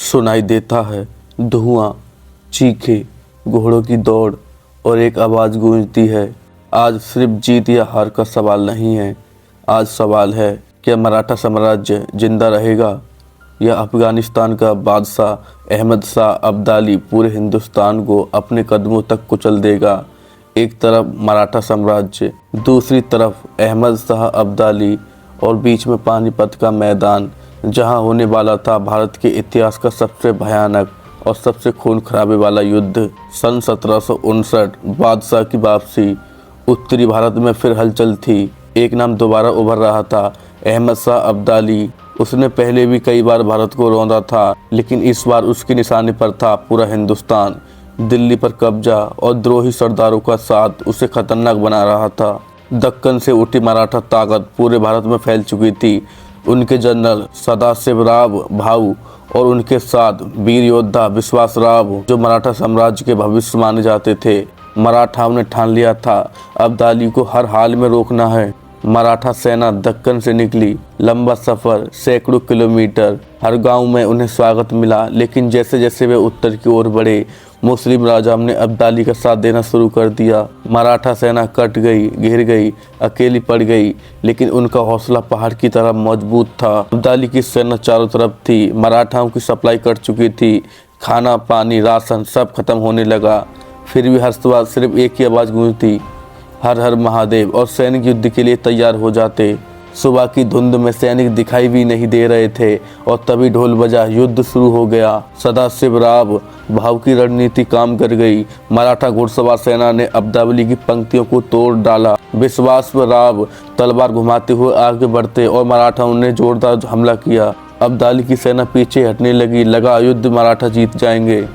सुनाई देता है धुआं, चीखे, घोड़ों की दौड़ और एक आवाज़ गूंजती है। आज सिर्फ जीत या हार का सवाल नहीं है, आज सवाल है क्या मराठा साम्राज्य जिंदा रहेगा या अफगानिस्तान का बादशाह अहमद शाह अब्दाली पूरे हिंदुस्तान को अपने कदमों तक कुचल देगा। एक तरफ मराठा साम्राज्य, दूसरी तरफ अहमद शाह अब्दाली और बीच में पानीपत का मैदान, जहां होने वाला था भारत के इतिहास का सबसे भयानक और सबसे खून खराबे वाला युद्ध। सन 1759 बादशाह की वापसी। उत्तरी भारत में फिर हलचल थी। एक नाम दोबारा उभर रहा था, अहमद शाह अब्दाली। उसने पहले भी कई बार भारत को रौंदा था, लेकिन इस बार उसके निशाने पर था पूरा हिंदुस्तान। दिल्ली पर कब्जा और द्रोही सरदारों का साथ उसे खतरनाक बना रहा था। दक्कन से उठी मराठा ताकत पूरे भारत में फैल चुकी थी। उनके जनरल सदाशिवराव भाऊ और उनके साथ वीर योद्धा विश्वासराव, जो मराठा साम्राज्य के भविष्य माने जाते थे। मराठाओं ने ठान लिया था अब्दाली को हर हाल में रोकना है। मराठा सेना दक्कन से निकली। लंबा सफर, सैकड़ों किलोमीटर। हर गांव में उन्हें स्वागत मिला, लेकिन जैसे जैसे वे उत्तर की ओर बढ़े, मुस्लिम राजाओं ने अब्दाली का साथ देना शुरू कर दिया। मराठा सेना कट गई, घिर गई, अकेली पड़ गई, लेकिन उनका हौसला पहाड़ की तरह मजबूत था। अब्दाली की सेना चारों तरफ थी। मराठाओं की सप्लाई कट चुकी थी। खाना, पानी, राशन सब खत्म होने लगा। फिर भी हर सुबह सिर्फ एक ही आवाज़ गूंजती, हर हर महादेव, और सैनिक युद्ध के लिए तैयार हो जाते। सुबह की धुंध में सैनिक दिखाई भी नहीं दे रहे थे और तभी ढोल बजा, युद्ध शुरू हो गया। सदाशिवराव भाऊ की रणनीति काम कर गई। मराठा घुड़सवार सेना ने अब्दाली की पंक्तियों को तोड़ डाला। विश्वासराव तलवार घुमाते हुए आगे बढ़ते और मराठाओं ने जोरदार हमला किया। अब्दाली की सेना पीछे हटने लगी। लगा युद्ध मराठा जीत जाएंगे,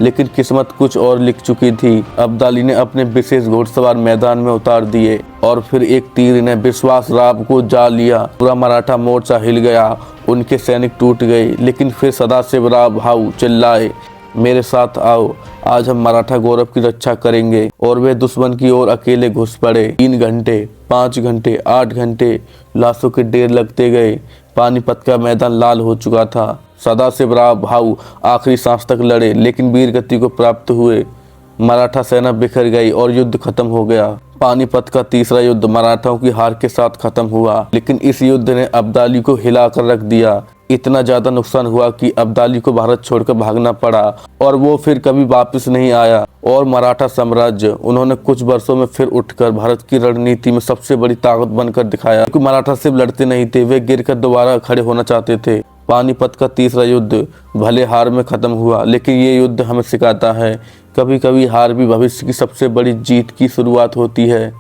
लेकिन किस्मत कुछ और लिख चुकी थी। अब्दाली ने अपने विशेष घुड़सवार मैदान में उतार दिए और फिर एक तीर ने विश्वासराव को जा लिया। पूरा मराठा मोर्चा हिल गया। उनके सैनिक टूट गए, लेकिन फिर सदाशिवराव भाऊ चिल्लाए, मेरे साथ आओ, आज हम मराठा गौरव की रक्षा करेंगे। और वे दुश्मन की ओर अकेले घुस पड़े। 3 घंटे, 5 घंटे, 8 घंटे लाशों के ढेर लगते गए। पानीपत का मैदान लाल हो चुका था। सदाशिवराव भाऊ आखिरी सांस तक लड़े, लेकिन वीर गति को प्राप्त हुए। मराठा सेना बिखर गई और युद्ध खत्म हो गया। पानीपत का तीसरा युद्ध मराठाओं की हार के साथ खत्म हुआ, लेकिन इस युद्ध ने अब्दाली को हिलाकर रख दिया। इतना ज्यादा नुकसान हुआ कि अब्दाली को भारत छोड़कर भागना पड़ा और वो फिर कभी वापस नहीं आया। और मराठा साम्राज्य, उन्होंने कुछ वर्षों में फिर उठकर भारत की रणनीति में सबसे बड़ी ताकत बनकर दिखाया। क्योंकि मराठा सिर्फ लड़ते नहीं थे, वे गिरकर दोबारा खड़े होना चाहते थे। पानीपत का तीसरा युद्ध भले हार में खत्म हुआ, लेकिन ये युद्ध हमें सिखाता है कभी कभी हार भी भविष्य की सबसे बड़ी जीत की शुरुआत होती है।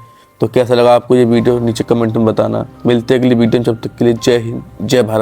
तो कैसा लगा आपको ये वीडियो, नीचे कमेंट में बताना। मिलते हैं अगली वीडियो में, जब तक के लिए जय हिंद, जय भारत।